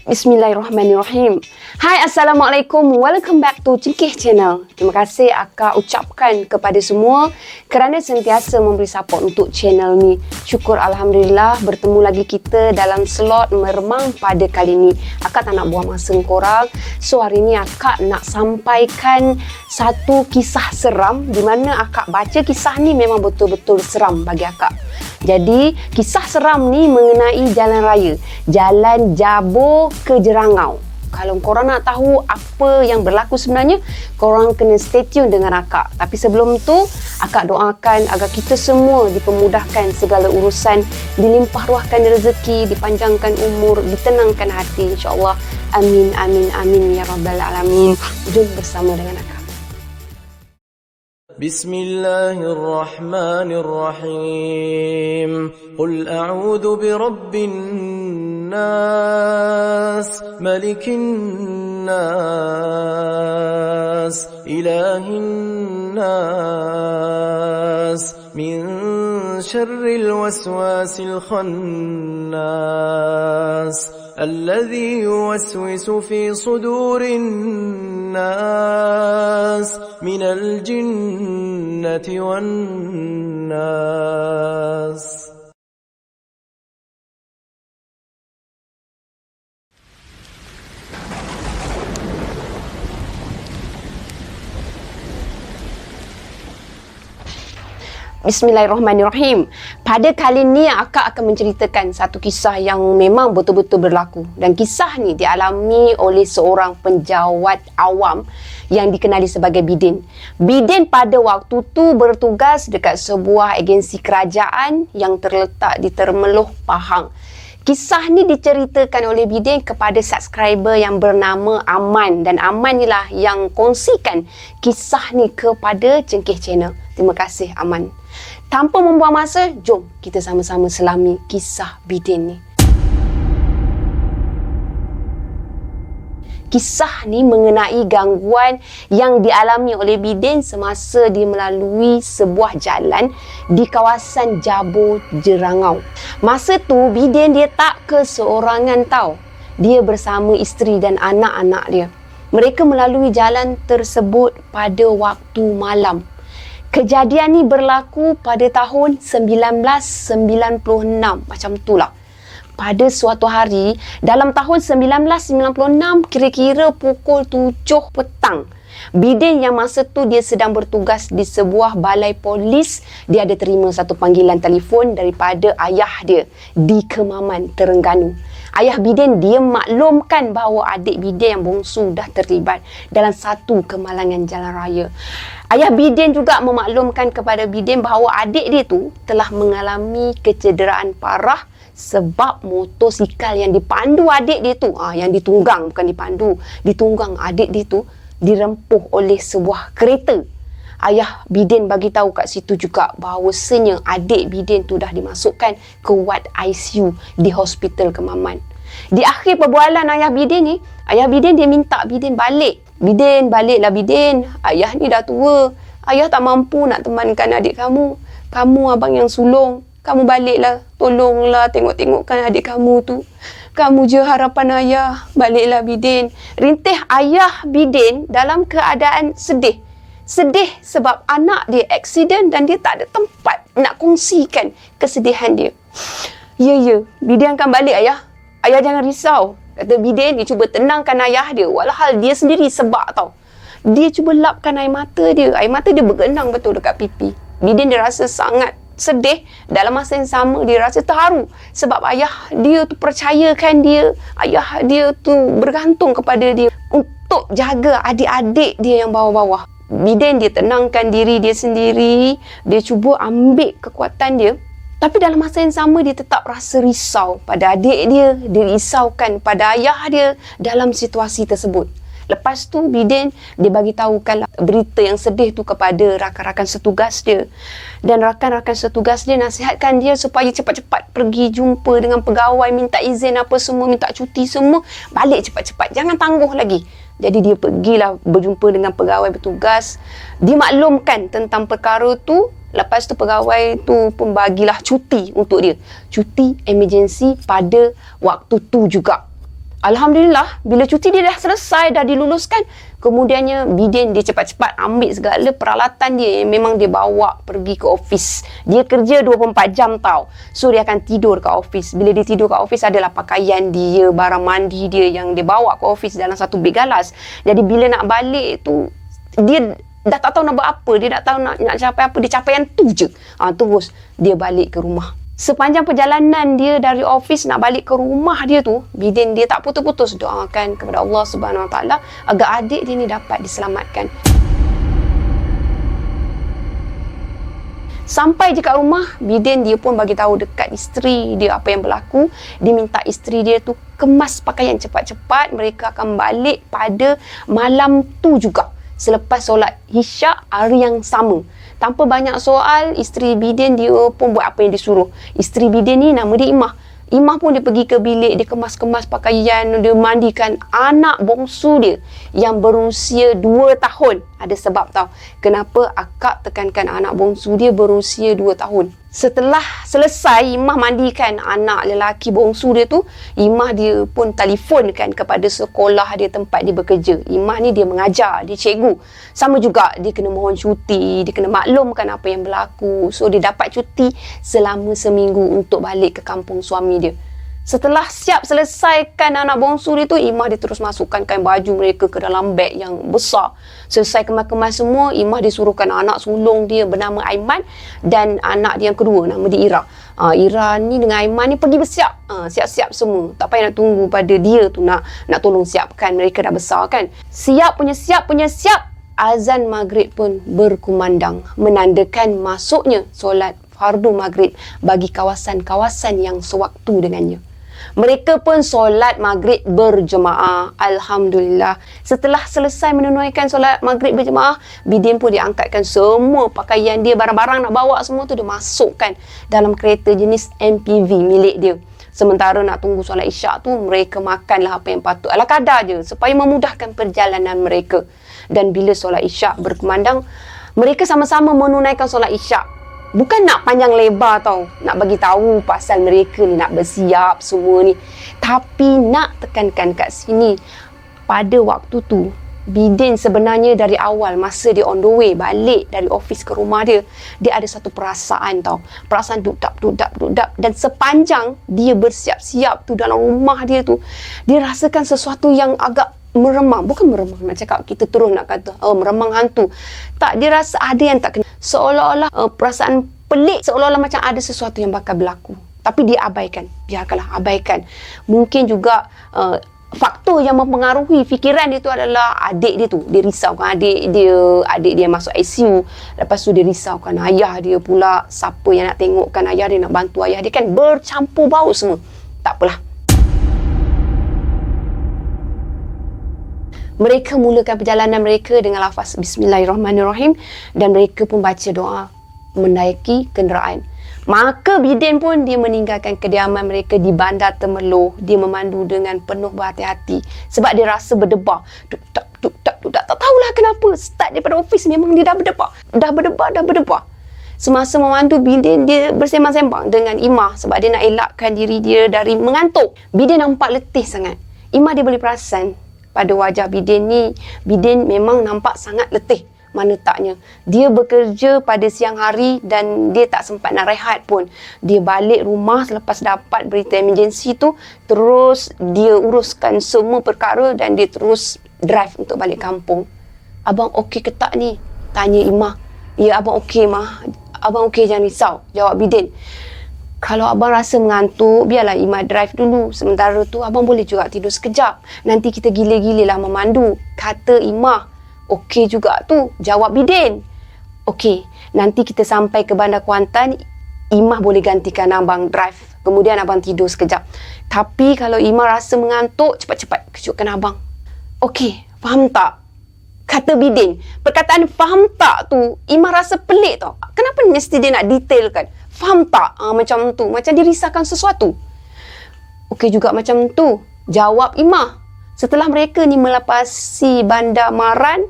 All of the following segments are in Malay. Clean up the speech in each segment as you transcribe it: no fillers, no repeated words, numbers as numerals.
Bismillahirrahmanirrahim. Hai, Assalamualaikum. Welcome back to Cengkeh Channel. Terima kasih akak ucapkan kepada semua kerana sentiasa memberi support untuk channel ni. Syukur Alhamdulillah bertemu lagi kita dalam slot meremang pada kali ni. Akak tak nak buang masa korang. So hari ni akak nak sampaikan satu kisah seram di mana akak baca kisah ni memang betul-betul seram bagi akak. Jadi kisah seram ni mengenai jalan raya. Jalan Jabor ke Jerangau. Kalau korang nak tahu apa yang berlaku sebenarnya, korang kena stay tune dengan akak. Tapi sebelum tu, akak doakan agar kita semua dipermudahkan segala urusan, dilimpah ruahkan rezeki, dipanjangkan umur, ditenangkan hati, insya-Allah. Amin, amin, amin ya rabbal alamin. Jom bersama dengan akak. بسم الله الرحمن الرحيم قل أعوذ برب الناس ملك الناس إله الناس من شر الوسواس الخناس الذي يوسوس في صدور الناس من الجنة والناس. Bismillahirrahmanirrahim. Pada kali ni akak akan menceritakan satu kisah yang memang betul-betul berlaku. Dan kisah ni dialami oleh seorang penjawat awam yang dikenali sebagai Bidin. Bidin pada waktu tu bertugas dekat sebuah agensi kerajaan yang terletak di Termeloh, Pahang. Kisah ni diceritakan oleh Bidin kepada subscriber yang bernama Aman. Dan Aman ni lah yang kongsikan kisah ni kepada Cengkeh Channel. Terima kasih Aman. Tanpa membuang masa, jom kita sama-sama selami kisah Bidin ni. Kisah ni mengenai gangguan yang dialami oleh Bidin semasa dia melalui sebuah jalan di kawasan Jabor, Jerangau. Masa tu Bidin dia tak keseorangan tau. Dia bersama isteri dan anak-anak dia. Mereka melalui jalan tersebut pada waktu malam. Kejadian ni berlaku pada tahun 1996, macam itulah. Pada suatu hari, dalam tahun 1996, kira-kira pukul 7 petang, Bidin yang masa tu dia sedang bertugas di sebuah balai polis, dia ada terima satu panggilan telefon daripada ayah dia di Kemaman, Terengganu. Ayah Bidin dia maklumkan bahawa adik Bidin yang bongsu dah terlibat dalam satu kemalangan jalan raya. Ayah Bidin juga memaklumkan kepada Bidin bahawa adik dia tu telah mengalami kecederaan parah sebab motosikal yang dipandu adik dia tu, yang ditunggang, bukan dipandu, ditunggang adik dia tu dirempuh oleh sebuah kereta. Ayah Bidin bagi tahu kat situ juga bahawasanya adik Bidin tu dah dimasukkan ke ward ICU di Hospital Kemaman. Di akhir perbualan ayah Bidin ni, ayah Bidin dia minta Bidin balik. Bidin, baliklah Bidin. Ayah ni dah tua. Ayah tak mampu nak temankan adik kamu. Kamu abang yang sulung. Kamu baliklah. Tolonglah tengok-tengokkan adik kamu tu. Kamu je harapan ayah. Baliklah Bidin. Rintih ayah Bidin dalam keadaan sedih. Sedih sebab anak dia aksiden dan dia tak ada tempat nak kongsikan kesedihan dia. Ya, Bidin akan balik ayah. Ayah jangan risau. Kata Bidin, dia cuba tenangkan ayah dia. Walhal dia sendiri sebab tau. Dia cuba lapkan air mata dia. Air mata dia bergenang betul dekat pipi. Bidin dia rasa sangat sedih. Dalam masa yang sama dia rasa terharu. Sebab ayah dia tu percayakan dia. Ayah dia tu bergantung kepada dia untuk jaga adik-adik dia yang bawah-bawah. Bidin dia tenangkan diri dia sendiri. Dia cuba ambil kekuatan dia. Tapi dalam masa yang sama dia tetap rasa risau pada adik dia. Dia risaukan pada ayah dia dalam situasi tersebut. Lepas tu Bidin dia bagi tahukan berita yang sedih tu kepada rakan-rakan setugas dia. Dan rakan-rakan setugas dia nasihatkan dia supaya cepat-cepat pergi jumpa dengan pegawai, minta izin apa semua, minta cuti semua, balik cepat-cepat, jangan tangguh lagi. Jadi dia pergilah berjumpa dengan pegawai bertugas. Dimaklumkan tentang perkara tu. Lepas tu pegawai tu pun bagilah cuti untuk dia. Cuti emergency pada waktu tu juga. Alhamdulillah, bila cuti dia dah selesai, dah diluluskan, kemudiannya Bidin dia cepat-cepat ambil segala peralatan dia yang memang dia bawa pergi ke office. Dia kerja 24 jam tau. So, dia akan tidur kat office. Bila dia tidur kat office, adalah pakaian dia, barang mandi dia yang dia bawa ke office dalam satu beg galas. Jadi, bila nak balik tu, dia dah tak tahu nak buat apa. Dia tak tahu nak capai apa. Dia capai yang tu je. Terus, dia balik ke rumah. Sepanjang perjalanan dia dari office nak balik ke rumah dia tu, Bidin dia tak putus-putus doakan kepada Allah Subhanahu Wa Taala agar adik dia ni dapat diselamatkan. Sampai je kat rumah, Bidin dia pun bagi tahu dekat isteri dia apa yang berlaku. Dia minta isteri dia tu kemas pakaian cepat-cepat. Mereka akan balik pada malam tu juga, selepas solat Isyak hari yang sama. Tanpa banyak soal, isteri Bidin dia pun buat apa yang disuruh. Isteri Bidin ni nama dia Imah. Imah pun dia pergi ke bilik, dia kemas-kemas pakaian, dia mandikan anak bongsu dia yang berusia 2 tahun. Ada sebab tau kenapa akak tekankan anak bongsu dia berusia 2 tahun. Setelah selesai Imah mandikan anak lelaki bongsu dia tu, Imah dia pun telefonkan kepada sekolah dia tempat dia bekerja. Imah ni dia mengajar, dia cikgu. Sama juga dia kena mohon cuti, dia kena maklumkan apa yang berlaku. So dia dapat cuti selama seminggu untuk balik ke kampung suami dia. Setelah siap selesaikan anak bongsu dia tu, Imah dia terus masukkan kain baju mereka ke dalam beg yang besar. Selesai kemas-kemas semua, Imah dia suruhkan anak sulung dia bernama Aiman dan anak dia yang kedua nama dia Ira. Ira ni dengan Aiman ni pergi bersiap. Siap-siap semua. Tak payah nak tunggu pada dia tu nak tolong siapkan. Mereka dah besar kan. Siap. Azan maghrib pun berkumandang, menandakan masuknya solat fardu maghrib bagi kawasan-kawasan yang sewaktu dengannya. Mereka pun solat maghrib berjemaah. Alhamdulillah. Setelah selesai menunaikan solat maghrib berjemaah, Bidin pun diangkatkan semua pakaian dia, barang-barang nak bawa semua tu dia masukkan dalam kereta jenis MPV milik dia. Sementara nak tunggu solat Isyak tu, mereka makanlah apa yang patut ala kadar je supaya memudahkan perjalanan mereka. Dan bila solat Isyak berkumandang, mereka sama-sama menunaikan solat Isyak. Bukan nak panjang lebar tau, nak bagi tahu pasal mereka ni nak bersiap semua ni. Tapi nak tekankan kat sini, pada waktu tu, Bidin sebenarnya dari awal masa dia on the way balik dari office ke rumah dia, dia ada satu perasaan tau. Perasaan dudap. Dan sepanjang dia bersiap-siap tu dalam rumah dia tu, dia rasakan sesuatu yang agak meremang. Bukan meremang nak cakap, kita terus nak kata meremang hantu. Tak, dia rasa ada yang tak kena. Seolah-olah perasaan pelik, seolah-olah macam ada sesuatu yang bakal berlaku. Tapi dia abaikan. Biarkanlah, abaikan. Mungkin juga faktor yang mempengaruhi fikiran dia tu adalah adik dia tu. Dia risaukan adik dia masuk ICU. Lepas tu dia risaukan ayah dia pula. Siapa yang nak tengokkan ayah dia, nak bantu ayah dia kan. Bercampur baur semua. Tak apalah. Mereka mulakan perjalanan mereka dengan lafaz Bismillahirrahmanirrahim dan mereka pun baca doa menaiki kenderaan. Maka Bidin pun dia meninggalkan kediaman mereka di Bandar Temerloh. Dia memandu dengan penuh berhati-hati sebab dia rasa berdebar. Duk-dak. Tak tahulah kenapa. Start daripada office memang dia dah berdebar. Semasa memandu, Bidin dia bersembang-sembang dengan Imah sebab dia nak elakkan diri dia dari mengantuk. Bidin nampak letih sangat. Imah dia boleh perasan pada wajah Bidin ni, Bidin memang nampak sangat letih. Mana taknya, dia bekerja pada siang hari dan dia tak sempat nak rehat pun. Dia balik rumah selepas dapat berita emergency tu, terus dia uruskan semua perkara dan dia terus drive untuk balik kampung. Abang okey ke tak ni? Tanya Imah. Ya, abang okey, Mah. Abang okey, jangan risau, jawab Bidin. Kalau abang rasa mengantuk, biarlah Imah drive dulu. Sementara tu, abang boleh juga tidur sekejap. Nanti kita gila-gilalah memandu, kata Imah. Okey juga tu, jawab Bidin. Okey, nanti kita sampai ke Bandar Kuantan, Imah boleh gantikan abang drive. Kemudian abang tidur sekejap. Tapi kalau Imah rasa mengantuk, cepat-cepat kejutkan abang. Okey, faham tak? Kata Bidin. Perkataan faham tak tu, Imah rasa pelik tau. Kenapa mesti dia nak detailkan? Faham tak? Macam tu. Macam dia risaukan sesuatu. Okey juga macam tu, jawab Imah. Setelah mereka ni melepasi Bandar Maran,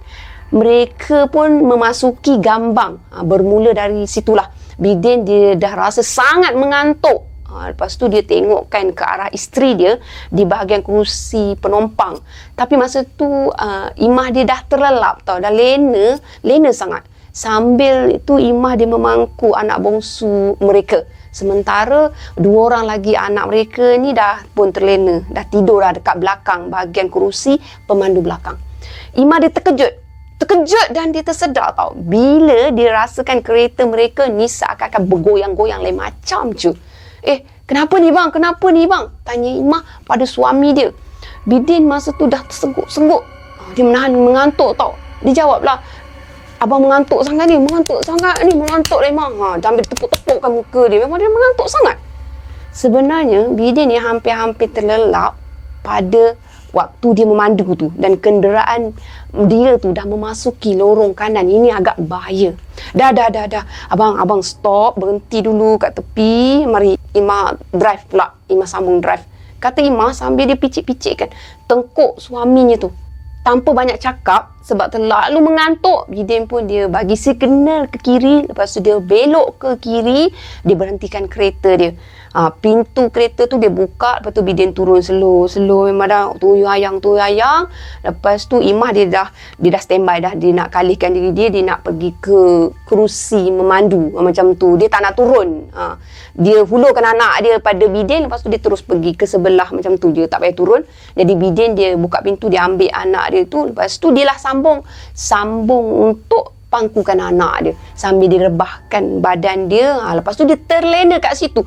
mereka pun memasuki Gambang. Bermula dari situlah Bidin dia dah rasa sangat mengantuk. Lepas tu dia tengokkan ke arah isteri dia di bahagian kerusi penumpang. Tapi masa tu Imah dia dah terlelap tau. Dah lena sangat. Sambil itu Imah dia memangku anak bongsu mereka. Sementara 2 orang lagi anak mereka ni dah pun terlena. Dah tidur dah dekat belakang bahagian kerusi pemandu belakang. Imah dia terkejut dan dia tersedar tau. Bila dia rasakan kereta mereka ni seakan-akan bergoyang-goyang lain macam je. Kenapa ni bang? Tanya Imah pada suami dia. Bidin masa tu dah tersengguk-sengguk. Dia menahan mengantuk tau. Dia jawablah, abang mengantuk sangat ni, mengantuk lah Imah. Dan dia tepuk-tepukkan muka dia. Memang dia mengantuk sangat. Sebenarnya Bidin ni hampir-hampir terlelap pada waktu dia memandu tu. Dan kenderaan dia tu dah memasuki lorong kanan. Ini agak bahaya. Dah. Abang stop, berhenti dulu kat tepi. Mari Imah drive pula. Imah sambung drive. Kata Imah sambil dia picit-picitkan tengkuk suaminya tu. Tanpa banyak cakap, sebab terlalu mengantuk, Bidin pun dia bagi signal ke kiri. Lepas tu dia belok ke kiri. Dia berhentikan kereta dia. Pintu kereta tu dia buka. Lepas tu Bidin turun slow. Memang dah tuyul ayang. Lepas tu Imah dia dah standby dah. Dia nak kalihkan diri dia. Dia nak pergi ke kerusi memandu. Macam tu. Dia tak nak turun. Dia hulurkan anak dia pada Bidin. Lepas tu dia terus pergi ke sebelah macam tu. Dia tak payah turun. Jadi Bidin dia buka pintu. Dia ambil anak dia tu. Lepas tu dia lah sambung untuk pangkukan anak dia. Sambil dia rebahkan badan dia. Lepas tu dia terlena kat situ.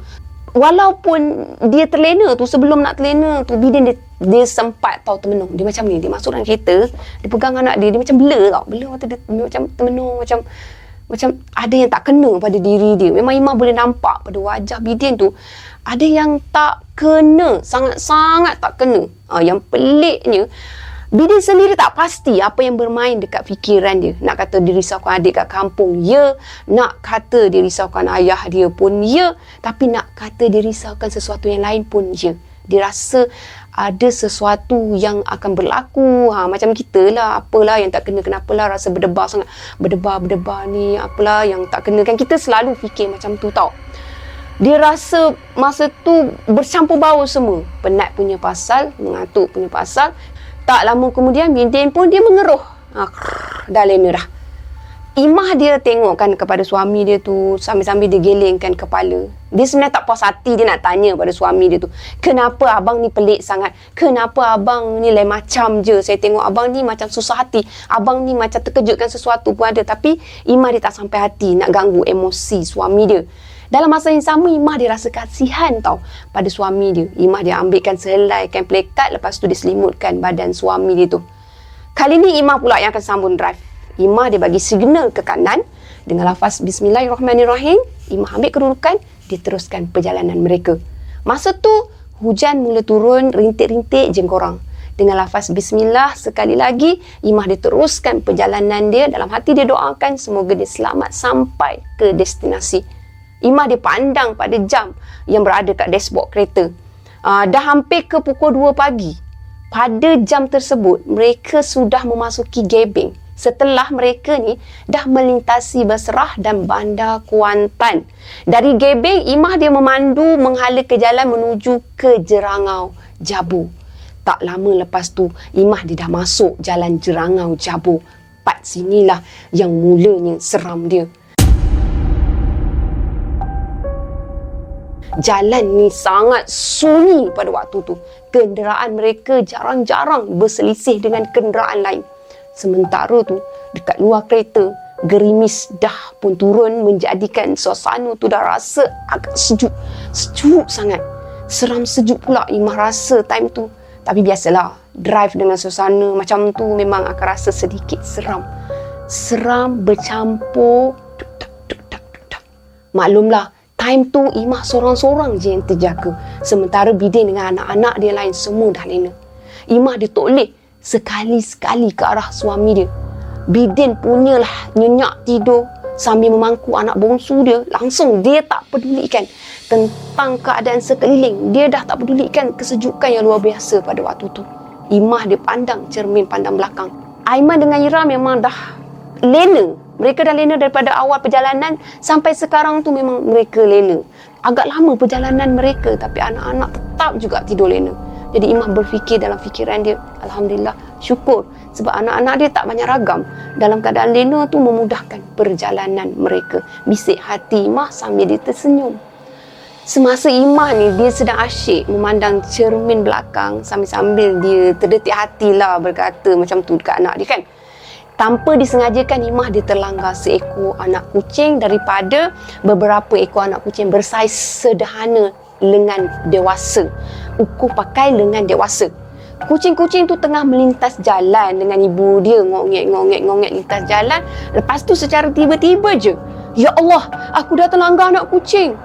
Walaupun dia terlena tu, sebelum nak terlena tu, Bidin dia sempat tahu termenung. Dia macam ni, dia masuk dalam kereta, dia pegang anak dia macam blur tau. Blur mata dia macam termenung, macam ada yang tak kena pada diri dia. Memang Imah boleh nampak pada wajah Bidin tu, ada yang tak kena, sangat-sangat tak kena. Yang peliknya, Bidin sendiri tak pasti apa yang bermain dekat fikiran dia. Nak kata dia risaukan adik kat kampung, ya. Nak kata dia risaukan ayah dia pun, ya. Tapi nak kata dia risaukan sesuatu yang lain pun, ya. Dia rasa ada sesuatu yang akan berlaku. Macam kita lah, apalah yang tak kena, kenapalah rasa berdebar sangat. Berdebar ni, apalah yang tak kena. Kan kita selalu fikir macam tu tau. Dia rasa masa tu bercampur baur semua. Penat punya pasal, mengantuk punya pasal. Tak lama kemudian Bidin pun dia mengeruh. Dah lena dah. Imah dia tengokkan kepada suami dia tu sambil-sambil dia gelengkan kepala. Dia sebenarnya tak puas hati, dia nak tanya pada suami dia tu. Kenapa abang ni pelik sangat? Kenapa abang ni lain macam je? Saya tengok abang ni macam susah hati. Abang ni macam terkejutkan sesuatu pun ada. Tapi Imah dia tak sampai hati nak ganggu emosi suami dia. Dalam masa yang sama, Imah dia rasa kasihan tau pada suami dia. Imah dia ambilkan sehelai kain pelekat, lepas tu dia selimutkan badan suami dia tu. Kali ni Imah pula yang akan sambung drive. Imah dia bagi signal ke kanan dengan lafaz Bismillahirrahmanirrahim. Imah ambil kedudukan, dia teruskan perjalanan mereka. Masa tu hujan mula turun rintik-rintik jengkorang. Dengan lafaz Bismillah sekali lagi, Imah dia teruskan perjalanan dia. Dalam hati dia doakan semoga dia selamat sampai ke destinasi. Imah dia pandang pada jam yang berada kat dashboard kereta. Dah hampir ke pukul 2 pagi. Pada jam tersebut, mereka sudah memasuki Gebeng. Setelah mereka ni dah melintasi Basrah dan Bandar Kuantan. Dari Gebeng, Imah dia memandu menghala ke jalan menuju ke Jerangau, Jabu. Tak lama lepas tu, Imah dia dah masuk jalan Jerangau, Jabu. Part sinilah yang mulanya seram dia. Jalan ni sangat sunyi pada waktu tu. Kenderaan mereka jarang-jarang berselisih dengan kenderaan lain. Sementara tu, dekat luar kereta, gerimis dah pun turun menjadikan suasana tu dah rasa agak sejuk. Sejuk sangat. Seram sejuk pula Imah rasa time tu. Tapi biasalah, drive dengan suasana macam tu memang akan rasa sedikit seram. Seram bercampur duk-dak. Maklumlah, time tu Imah sorang-sorang je yang terjaga. Sementara Bidin dengan anak-anak dia lain semua dah lena. Imah dia toleh sekali-sekali ke arah suami dia. Bidin punyalah nyenyak tidur sambil memangku anak bongsu dia. Langsung dia tak pedulikan tentang keadaan sekeliling. Dia dah tak pedulikan kesejukan yang luar biasa pada waktu tu. Imah dia pandang cermin pandang belakang. Aiman dengan Ira memang dah lena. Mereka dah lena daripada awal perjalanan sampai sekarang tu memang mereka lena. Agak lama perjalanan mereka, tapi anak-anak tetap juga tidur lena. Jadi Imah berfikir dalam fikiran dia, Alhamdulillah, syukur. Sebab anak-anak dia tak banyak ragam. Dalam keadaan lena tu memudahkan perjalanan mereka. Bisik hati Imah sambil dia tersenyum. Semasa Imah ni, dia sedang asyik memandang cermin belakang sambil-sambil dia terdetik hatilah berkata macam tu dekat anak dia kan. Tanpa disengajakan, Imah dia terlanggar seekor anak kucing daripada beberapa ekor anak kucing bersaiz sederhana lengan dewasa. Ukur pakai lengan dewasa. Kucing-kucing tu tengah melintas jalan dengan ibu dia, ngongek lintas jalan. Lepas tu secara tiba-tiba je, ya Allah, aku dah terlanggar anak kucing.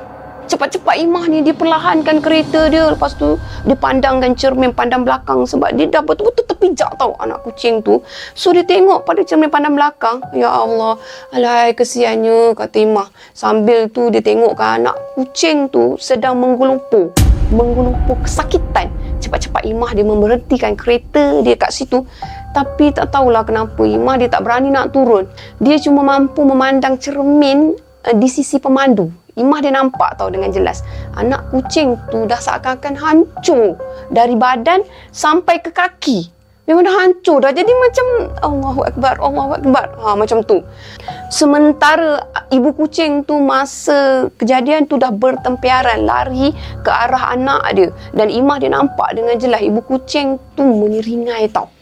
Cepat-cepat Imah ni dia perlahankan kereta dia. Lepas tu dia pandangkan cermin pandang belakang sebab dia dah betul-betul terpijak tau anak kucing tu. So dia tengok pada cermin pandang belakang. Ya Allah, alai kesiannya, kata Imah. Sambil tu dia tengokkan anak kucing tu sedang menggelupur kesakitan. Cepat-cepat Imah dia memberhentikan kereta dia kat situ. Tapi tak tahulah kenapa Imah dia tak berani nak turun. Dia cuma mampu memandang cermin di sisi pemandu. Imah dia nampak tahu dengan jelas anak kucing tu dah seakan-akan hancur dari badan sampai ke kaki. Memang dah hancur dah. Jadi macam Allahu Akbar, macam tu. Sementara ibu kucing tu masa kejadian tu dah bertempiaran lari ke arah anak dia. Dan Imah dia nampak dengan jelas ibu kucing tu menyeringai tau.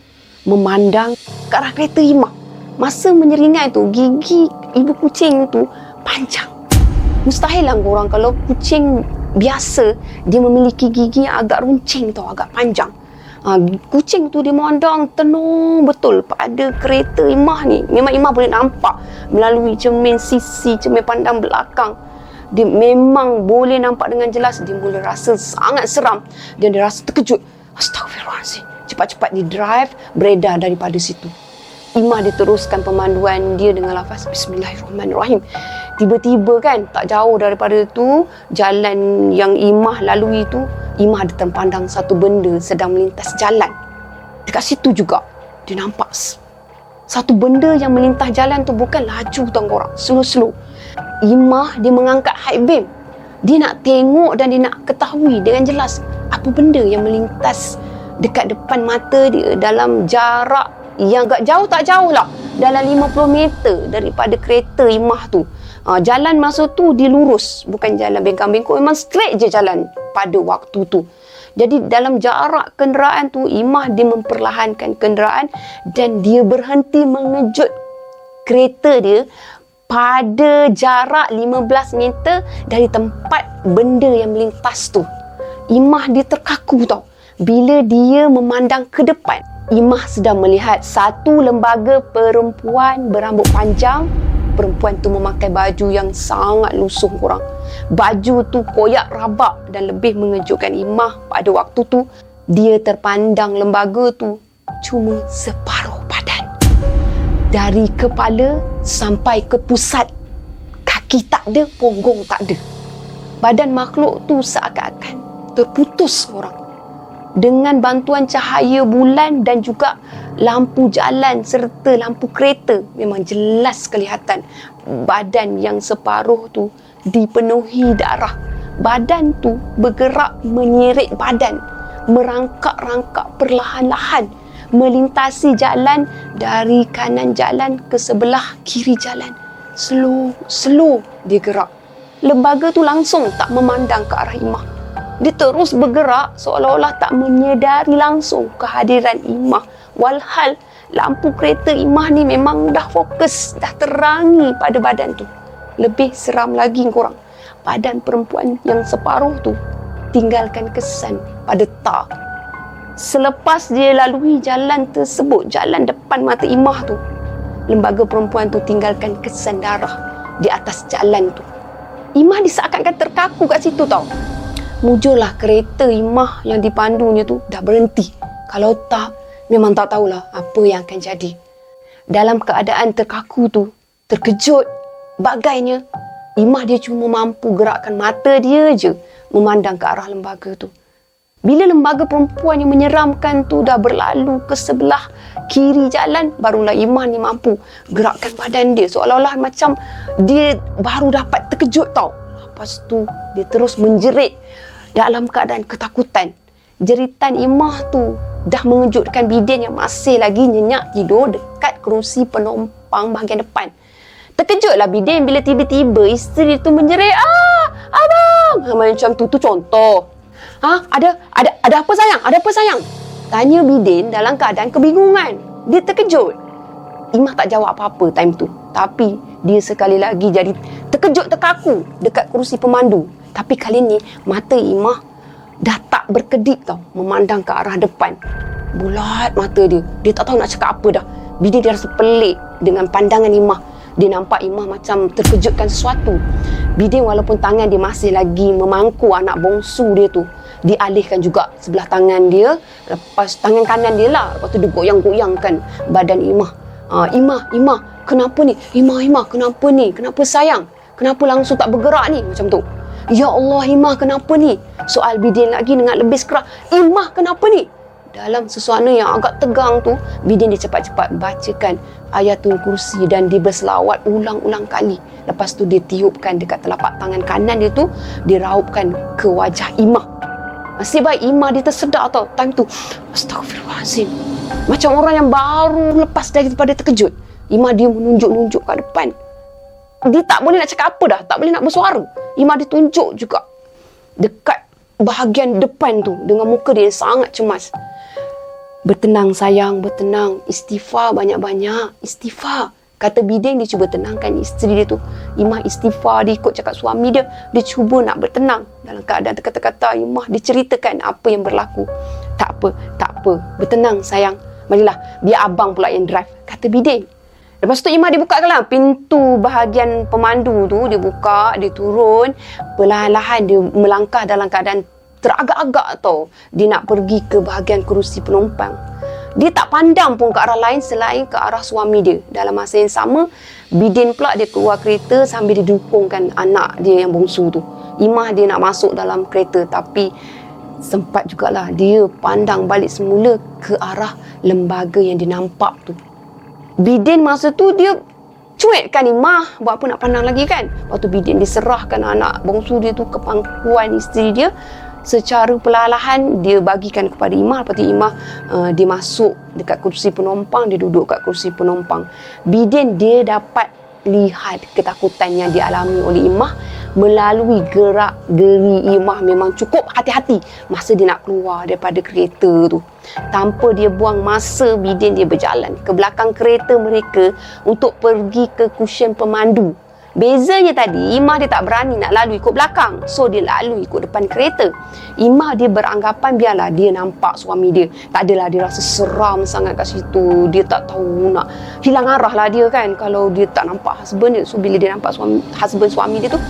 Memandang ke arah kereta Imah. Masa menyeringai tu, gigi ibu kucing tu panjang. Mustahil lah korang kalau kucing biasa dia memiliki gigi yang agak runcing tau, agak panjang. Kucing tu dia memandang tenung betul pada kereta Imah ni. Memang Imah boleh nampak melalui cermin sisi, cermin pandang belakang. Dia memang boleh nampak dengan jelas. Dia mula rasa sangat seram dan dia rasa terkejut. Astagfirullahaladzim. Cepat-cepat dia drive, beredar daripada situ. Imah dia teruskan pemanduan dia dengan lafaz Bismillahirrahmanirrahim. Tiba-tiba kan, tak jauh daripada tu, jalan yang Imah lalui tu, Imah ada terpandang satu benda sedang melintas jalan. Dekat situ juga, dia nampak satu benda yang melintas jalan tu bukan laju tau korang, slow-slow. Imah dia mengangkat high beam. Dia nak tengok dan dia nak ketahui dengan jelas apa benda yang melintas dekat depan mata dia dalam jarak yang agak jauh, tak jauh lah, dalam 50 meter daripada kereta Imah tu. Jalan masa tu dia lurus, bukan jalan bengkang-bengkok, memang straight je jalan pada waktu tu. Jadi dalam jarak kenderaan tu, Imah dia memperlahankan kenderaan dan dia berhenti mengejut kereta dia pada jarak 15 meter dari tempat benda yang melintas tu. Imah dia terkaku tau. Bila dia memandang ke depan, Imah sedang melihat satu lembaga perempuan berambut panjang. Perempuan tu memakai baju yang sangat lusuh korang. Baju tu koyak rabak dan lebih mengejutkan Imah pada waktu tu, dia terpandang lembaga tu cuma separuh badan. Dari kepala sampai ke pusat. Kaki tak ada, punggung tak ada. Badan makhluk tu seakan-akan terputus korang. Dengan bantuan cahaya bulan dan juga lampu jalan serta lampu kereta, memang jelas kelihatan badan yang separuh tu dipenuhi darah. Badan tu bergerak menyeret badan, merangkak-rangkak perlahan-lahan, melintasi jalan dari kanan jalan ke sebelah kiri jalan. Slow dia gerak. Lembaga tu langsung tak memandang ke arah Imah. Dia terus bergerak seolah-olah tak menyedari langsung kehadiran Imah. Walhal lampu kereta Imah ni memang dah fokus, dah terangi pada badan tu. Lebih seram lagi korang, badan perempuan yang separuh tu tinggalkan kesan pada tar. Selepas dia lalui jalan tersebut, jalan depan mata Imah tu, lembaga perempuan tu tinggalkan kesan darah di atas jalan tu. Imah diseakan-akan terkaku kat situ tau. Mujurlah kereta Imah yang dipandunya tu dah berhenti. Kalau tak, memang tak tahulah apa yang akan jadi. Dalam keadaan terkaku tu, terkejut, bagainya Imah dia cuma mampu gerakkan mata dia je memandang ke arah lembaga tu. Bila lembaga perempuan yang menyeramkan tu dah berlalu ke sebelah kiri jalan, barulah Imah ni mampu gerakkan badan dia seolah-olah macam dia baru dapat terkejut tau. Lepas tu dia terus menjerit dalam keadaan ketakutan. Jeritan Imah tu dah mengejutkan Bidin yang masih lagi nyenyak tidur dekat kerusi penumpang bahagian depan. Terkejutlah Bidin bila tiba-tiba isteri tu menjerit, abang! Macam tu contoh. Ada apa sayang? Ada apa sayang? Tanya Bidin dalam keadaan kebingungan. Dia terkejut. Imah tak jawab apa-apa time tu. Tapi dia sekali lagi jadi terkejut terkaku dekat kerusi pemandu. Tapi kali ni mata Imah dah tak berkedip tau, memandang ke arah depan. Bulat mata dia. Dia tak tahu nak cakap apa dah. Bidin dia rasa pelik dengan pandangan Imah. Dia nampak Imah macam terkejutkan sesuatu. Bidin walaupun tangan dia masih lagi memangku anak bongsu dia tu, dialihkan juga sebelah tangan dia. Lepas tangan kanan dia lah. Lepas tu dia goyang-goyangkan badan Imah. Imah, kenapa ni? Imah, kenapa ni? Kenapa sayang? Kenapa langsung tak bergerak ni? Macam tu. Ya Allah, Imah, kenapa ni? Soal Bidin lagi dengan lebih sekeras. Imah, kenapa ni? Dalam suasana yang agak tegang tu, Bidin dia cepat-cepat bacakan Ayatul Kursi dan dia berselawat ulang-ulang kali. Lepas tu dia tiupkan dekat telapak tangan kanan dia tu, dia raupkan ke wajah Imah. Nasib baik Imah dia tersedar tau. Time tu, astagfirullahalazim. Macam orang yang baru lepas daripada terkejut. Imah dia menunjuk-nunjuk kat depan. Dia tak boleh nak cakap apa dah. Tak boleh nak bersuara. Imah dia tunjuk juga dekat bahagian depan tu dengan muka dia sangat cemas. Bertenang sayang, bertenang. Istighfar banyak-banyak. Istighfar. Kata Bidin, dia cuba tenangkan isteri dia tu. Imah istighfar, dia ikut cakap suami dia. Dia cuba nak bertenang. Dalam keadaan terkata-kata, Imah diceritakan apa yang berlaku. Tak apa. Bertenang sayang. Marilah, biar abang pula yang drive. Kata Bidin. Lepas tu Imah dia buka lah pintu bahagian pemandu tu. Dia buka, dia turun. Perlahan-lahan dia melangkah dalam keadaan teragak-agak tau. Dia nak pergi ke bahagian kerusi penumpang. Dia tak pandang pun ke arah lain selain ke arah suami dia. Dalam masa yang sama, Bidin pula dia keluar kereta sambil dia dukungkan anak dia yang bongsu tu. Imah dia nak masuk dalam kereta tapi sempat jugalah dia pandang balik semula ke arah lembaga yang dia nampak tu. Bidin masa tu dia cuitkan Imah. Buat apa nak pandang lagi kan? Waktu Bidin diserahkan anak bongsu dia tu ke pangkuan isteri dia, secara perlahan dia bagikan kepada Imah. Lepas tu Imah dia masuk dekat kursi penumpang. Dia duduk kat kursi penumpang. Bidin dia dapat lihat ketakutan yang dialami oleh Imah melalui gerak-geri Imah. Memang cukup hati-hati masa dia nak keluar daripada kereta tu. Tanpa dia buang masa, Bidin dia berjalan ke belakang kereta mereka untuk pergi ke kusyen pemandu. Bezanya tadi, Imah dia tak berani nak lalu ikut belakang. So, dia lalu ikut depan kereta. Imah dia beranggapan biarlah dia nampak suami dia. Tak adalah dia rasa seram sangat kat situ. Dia tak tahu nak hilang arah lah dia kan. Kalau dia tak nampak husband dia. So, bila dia nampak husband suami dia tu,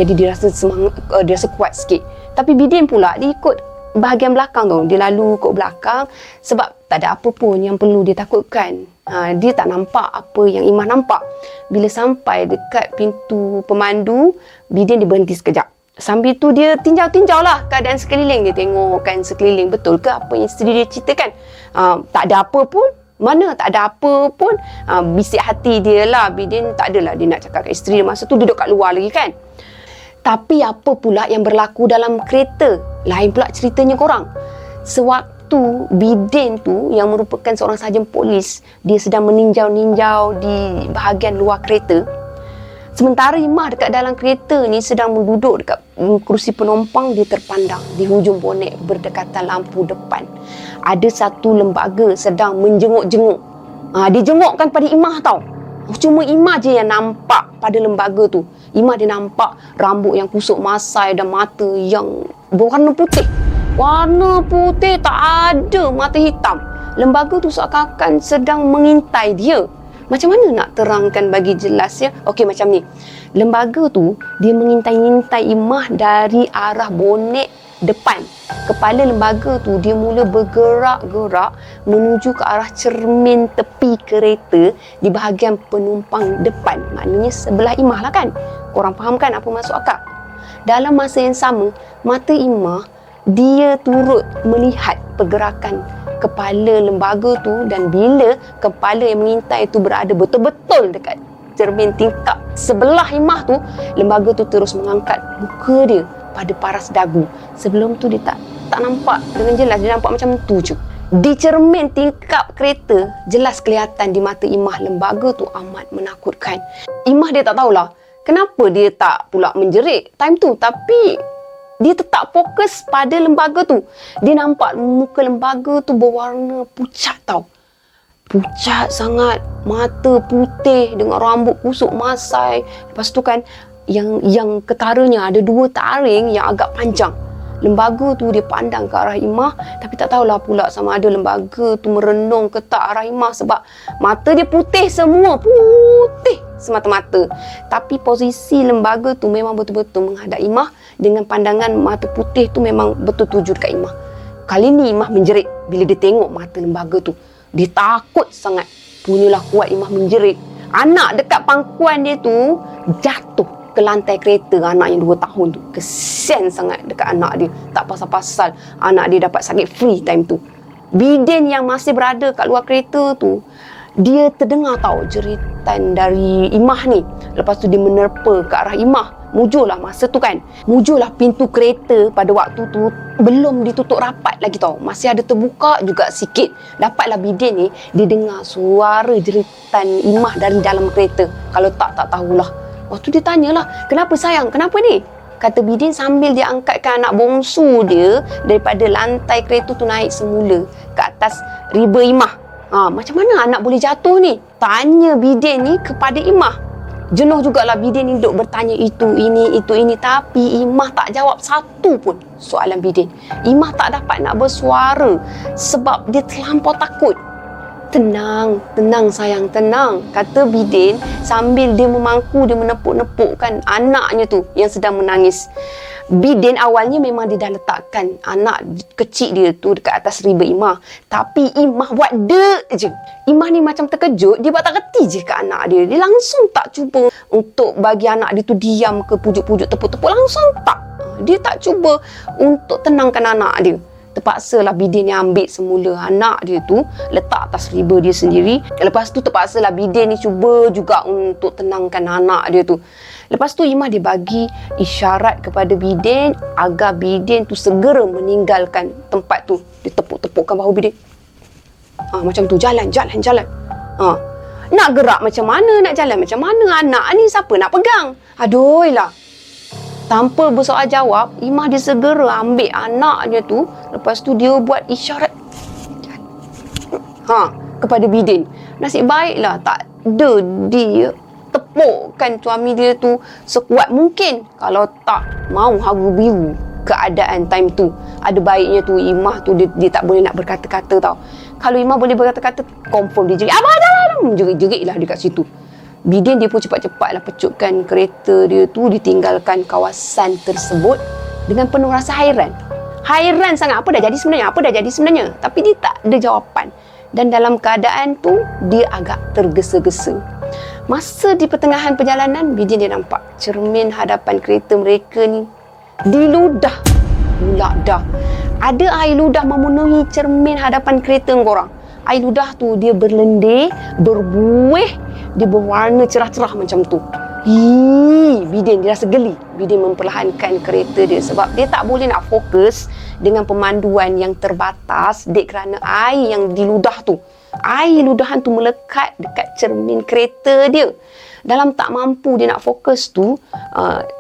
jadi dia rasa semangat, dia rasa kuat sikit. Tapi Bidin pula, dia ikut bahagian belakang tu. Dia lalu ikut belakang sebab tak ada apa pun yang perlu dia takutkan. Dia tak nampak apa yang Imah nampak. Bila sampai dekat pintu pemandu, Bidin dia berhenti sekejap. Sambil tu dia tinjau-tinjau lah keadaan sekeliling. Dia tengokkan sekeliling betul ke apa yang isteri dia ceritakan. Tak ada apa pun. Mana tak ada apa pun. Bisik hati dia lah. Bidin tak adalah dia nak cakap kat isteri dia. Masa tu duduk kat luar lagi kan. Tapi apa pula yang berlaku dalam kereta? Lain pula ceritanya korang. Sewaktu Bidin tu yang merupakan seorang sarjan polis, dia sedang meninjau-ninjau di bahagian luar kereta. Sementara Imah dekat dalam kereta ni sedang duduk dekat kerusi penumpang. Dia terpandang di hujung bonet berdekatan lampu depan. Ada satu lembaga sedang menjenguk-jenguk. Dia jengukkan pada Imah tau. Cuma Imah je yang nampak pada lembaga tu. Imah dia nampak rambut yang kusut masai dan mata yang berwarna putih. Warna putih, tak ada mata hitam. Lembaga tu seakan-akan sedang mengintai dia. Macam mana nak terangkan bagi jelas ya? Okey, macam ni. Lembaga tu, dia mengintai-intai Imah dari arah bonet depan. Kepala lembaga tu, dia mula bergerak-gerak menuju ke arah cermin tepi kereta di bahagian penumpang depan. Maknanya sebelah Imah lah kan? Korang faham kan apa maksud akak? Dalam masa yang sama, mata Imah dia turut melihat pergerakan kepala lembaga tu, dan bila kepala yang mengintai tu berada betul-betul dekat cermin tingkap sebelah Imah tu, lembaga tu terus mengangkat muka dia pada paras dagu. Sebelum tu dia tak nampak dengan jelas, dia nampak macam tu je. Di cermin tingkap kereta, jelas kelihatan di mata Imah lembaga tu amat menakutkan. Imah dia tak tahulah kenapa dia tak pula menjerit time tu, tapi dia tetap fokus pada lembaga tu. Dia nampak muka lembaga tu berwarna pucat tau. Pucat sangat, mata putih dengan rambut kusuk masai. Lepas tu kan, yang ketaranya ada 2 taring yang agak panjang. Lembaga tu dia pandang ke arah Imah, tapi tak tahulah pula sama ada lembaga tu merenung ke tak arah Imah, sebab mata dia putih semua, putih semata-mata. Tapi posisi lembaga tu memang betul-betul menghadap Imah, dengan pandangan mata putih tu memang betul tuju dekat Imah. Kali ni Imah menjerit bila dia tengok mata lembaga tu. Dia takut sangat. Punyalah kuat Imah menjerit. Anak dekat pangkuan dia tu jatuh ke lantai kereta, anak yang 2 tahun tu. Kesian sangat dekat anak dia. Tak pasal-pasal anak dia dapat sakit free time tu. Bidin yang masih berada kat luar kereta tu, dia terdengar tahu jeritan dari Imah ni. Lepas tu dia menerpa ke arah Imah. Mujurlah masa tu kan, mujurlah pintu kereta pada waktu tu belum ditutup rapat lagi tau. Masih ada terbuka juga sikit. Dapatlah Bidin ni, dia dengar suara jeritan Imah dari dalam kereta. Kalau tak tahulah. Waktu dia tanyalah, kenapa sayang, kenapa ni? Kata Bidin sambil dia angkatkan anak bongsu dia daripada lantai kereta tu naik semula ke atas riba Imah. Macam mana anak boleh jatuh ni? Tanya Bidin ni kepada Imah. Jenuh jugalah Bidin ni duk bertanya itu ini. Tapi Imah tak jawab satu pun soalan Bidin. Imah tak dapat nak bersuara sebab dia terlampau takut. Tenang sayang, tenang, kata Bidin sambil dia memangku, dia menepuk-nepukkan anaknya tu yang sedang menangis. Bidin awalnya memang dia dah letakkan anak kecil dia tu dekat atas riba Imah. Tapi Imah buat je. Imah ni macam terkejut, dia buat tak reti je ke anak dia. Dia langsung tak cuba untuk bagi anak dia tu diam ke pujuk-pujuk, tepuk-tepuk, langsung tak. Dia tak cuba untuk tenangkan anak dia. Terpaksalah Bidin yang ambil semula anak dia tu, letak atas riba dia sendiri. Lepas tu terpaksalah Bidin ni cuba juga untuk tenangkan anak dia tu. Lepas tu Imah dia bagi isyarat kepada Bidin agar Bidin tu segera meninggalkan tempat tu. Dia tepuk-tepukkan bahu Bidin. Macam tu, jalan. Nak gerak macam mana, nak jalan macam mana, anak ni siapa nak pegang? Aduh lah. Tanpa bersoal jawab, Imah dia segera ambil anaknya tu. Lepas tu dia buat isyarat kepada Bidin. Nasib baiklah tak ada dia tepukkan suami dia tu sekuat mungkin. Kalau tak, mau hagu biru keadaan time tu. Ada baiknya tu Imah tu dia tak boleh nak berkata-kata tau. Kalau Imah boleh berkata-kata, confirm dia jerit. Abang jalan! Jerit-jerit lah dekat situ. Bidin dia pun cepat-cepatlah pecutkan kereta dia tu, ditinggalkan kawasan tersebut dengan penuh rasa hairan. Hairan sangat, apa dah jadi sebenarnya? Tapi dia tak ada jawapan. Dan dalam keadaan tu, dia agak tergesa-gesa. Masa di pertengahan perjalanan, Bidin dia nampak cermin hadapan kereta mereka ni diludah pula dah. Ada air ludah memenuhi cermin hadapan kereta korang. Air ludah tu dia berlendir, berbuih, dia berwarna cerah-cerah macam tu. Bidin dia rasa geli. Bidin memperlahankan kereta dia sebab dia tak boleh nak fokus dengan pemanduan yang terbatas kerana air yang diludah tu. Air ludahan tu melekat dekat cermin kereta dia. Dalam tak mampu dia nak fokus tu,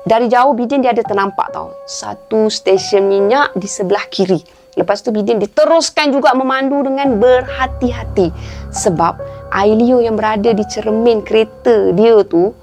dari jauh Bidin dia ada ternampak tau satu stesen minyak di sebelah kiri. Lepas tu Bidin diteruskan juga memandu dengan berhati-hati sebab air liur yang berada di cermin kereta dia tu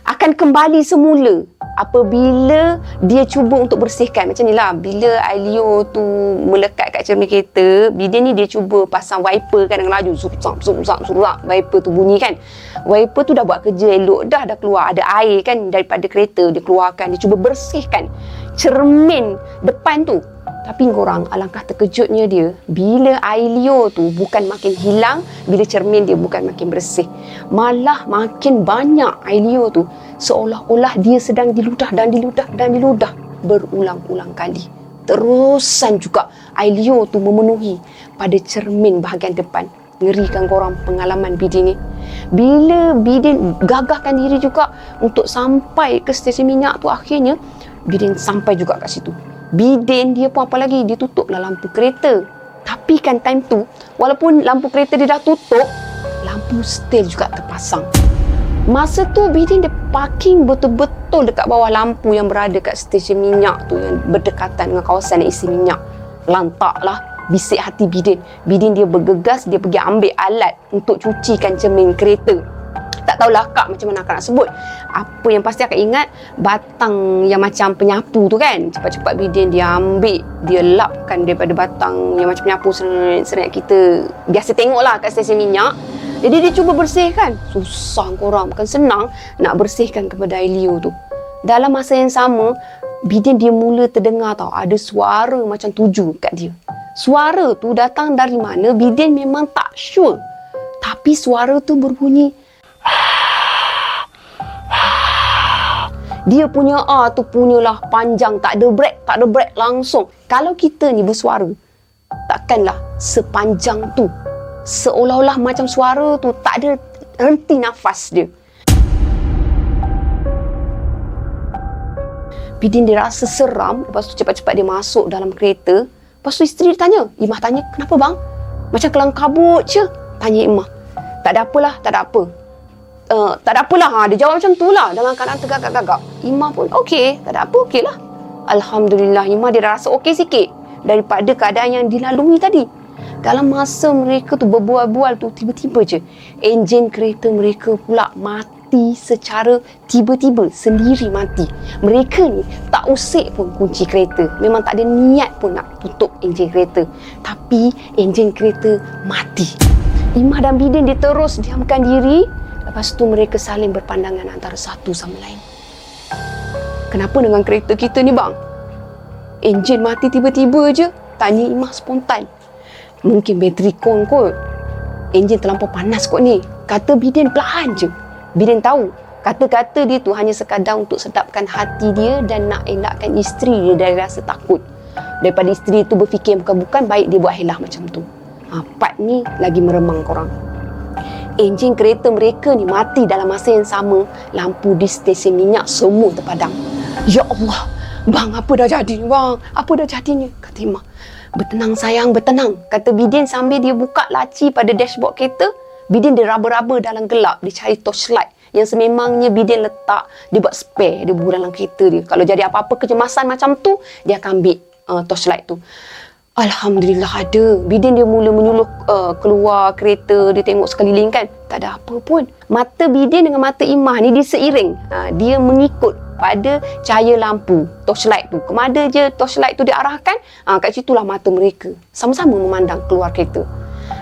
akan kembali semula apabila dia cuba untuk bersihkan. Macam ni lah, bila air liur tu melekat kat cermin kereta, Bidin ni dia cuba pasang wiper kan dengan laju, surup, wiper tu bunyi kan. Wiper tu dah buat kerja elok, dah keluar ada air kan daripada kereta, dia keluarkan, dia cuba bersihkan cermin depan tu. Tapi korang, alangkah terkejutnya dia bila air liur tu bukan makin hilang, bila cermin dia bukan makin bersih, malah makin banyak air liur tu, seolah-olah dia sedang diludah berulang-ulang kali. Terusan juga air liur tu memenuhi pada cermin bahagian depan. Ngerikan korang pengalaman Bidin ni. Bila Bidin gagahkan diri juga untuk sampai ke stesen minyak tu, akhirnya Bidin sampai juga kat situ. Bidin dia pun apa lagi, dia tutuplah lampu kereta. Tapi kan time tu, walaupun lampu kereta dia dah tutup, lampu still juga terpasang. Masa tu Bidin dia parking betul-betul dekat bawah lampu yang berada kat stesen minyak tu, yang berdekatan dengan kawasan yang isi minyak. Lantaklah bisik hati Bidin. Bidin dia bergegas, dia pergi ambil alat untuk cucikan cermin kereta. Tak tahulah Kak macam mana Kak nak sebut. Apa yang pasti Kak ingat, batang yang macam penyapu tu kan, cepat-cepat Bidin dia ambil, dia lapkan daripada batang yang macam penyapu seret kita biasa tengok lah kat stesen minyak. Jadi dia cuba bersihkan. Susah korang, bukan senang nak bersihkan kepada air liur tu. Dalam masa yang sama, Bidin dia mula terdengar tau, ada suara macam tuju kat dia. Suara tu datang dari mana, Bidin memang tak sure. Tapi suara tu berbunyi, dia punya tu punyalah panjang, tak ada break langsung. Kalau kita ni bersuara, takkanlah sepanjang tu. Seolah-olah macam suara tu tak ada henti nafas dia. Bidin dia rasa seram. Lepas tu cepat-cepat dia masuk dalam kereta. Lepas tu isteri dia tanya, Imah tanya, kenapa bang? Macam kelang kabut je. Tanya Imah. Tak ada apalah, tak ada apa. Tak ada apalah. Dia jawab macam tu lah, dalam keadaan tergagap-gagap. Imah pun okey, tak ada apa, okey lah. Alhamdulillah, Imah dia dah rasa okey sikit daripada keadaan yang dilalui tadi. Dalam masa mereka tu berbual-bual tu, tiba-tiba je enjin kereta mereka pula mati secara tiba-tiba, sendiri mati. Mereka ni tak usik pun kunci kereta. Memang tak ada niat pun nak tutup enjin kereta. Tapi enjin kereta mati. Imah dan Bidin dia terus diamkan diri. Lepas tu mereka saling berpandangan antara satu sama lain. Kenapa dengan kereta kita ni bang? Enjin mati tiba-tiba je, tanya Imah spontan. Mungkin bateri kon kot. Enjin terlampau panas kot ni, kata Bidin perlahan je. Bidin tahu kata-kata dia tu hanya sekadar untuk sedapkan hati dia dan nak elakkan isteri dia dari rasa takut. Daripada isteri tu berfikir bukan-bukan, baik dia buat helah macam tu. Part ni lagi meremang korang. Enjin kereta mereka ni mati dalam masa yang sama. Lampu di stesen minyak semua terpadam. Ya Allah, bang, apa dah jadi ni bang? Apa dah jadi ni? Kata Imah. Bertenang sayang, bertenang, kata Bidin sambil dia buka laci pada dashboard kereta. Bidin dia raba-raba dalam gelap, dia cari torchlight yang sememangnya Bidin letak, dia buat spare, dia buat dalam kereta dia. Kalau jadi apa-apa kecemasan macam tu, dia akan ambil torchlight tu. Alhamdulillah ada. Bidin dia mula menyuluh keluar kereta, dia tengok sekeliling kan, tak ada apa pun. Mata Bidin dengan mata Imah ni dia seiring, dia mengikut pada cahaya lampu torchlight tu. Kemana je torchlight tu diarahkan, kat situlah mata mereka sama-sama memandang keluar kereta.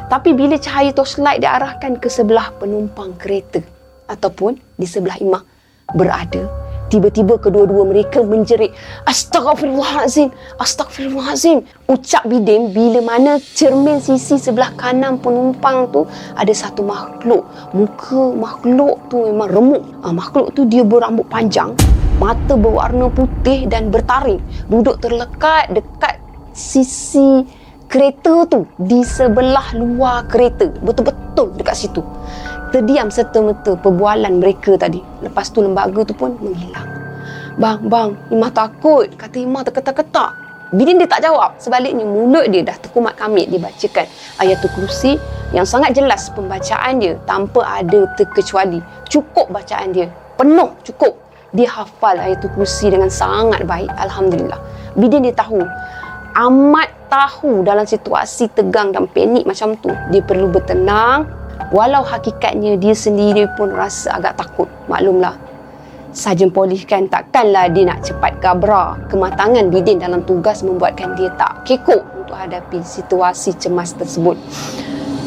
Tapi bila cahaya torchlight diarahkan ke sebelah penumpang kereta ataupun di sebelah Imah berada, tiba-tiba kedua-dua mereka menjerit, Astaghfirullahalazim, Astaghfirullahalazim, ucap Bidin bila mana cermin sisi sebelah kanan penumpang tu ada satu makhluk. Muka makhluk tu memang remuk. Makhluk tu dia berambut panjang, mata berwarna putih dan bertaring, duduk terlekat dekat sisi kereta tu, di sebelah luar kereta, betul-betul dekat situ. Terdiam serta-merta perbualan mereka tadi. Lepas tu lembaga tu pun menghilang. Bang, Imah takut, kata Imah terketak-ketak. Bidin dia tak jawab. Sebaliknya mulut dia dah terkumat kamit dibacakan Ayatul Kursi yang sangat jelas pembacaan dia tanpa ada terkecuali. Cukup bacaan dia, penuh cukup. Dia hafal Ayatul Kursi dengan sangat baik. Alhamdulillah. Bidin dia tahu, amat tahu dalam situasi tegang dan panik macam tu, dia perlu bertenang. Walau hakikatnya dia sendiri pun rasa agak takut. Maklumlah, Sarjan Polis kan takkanlah dia nak cepat gabra. Kematangan Bidin dalam tugas membuatkan dia tak kekok untuk hadapi situasi cemas tersebut.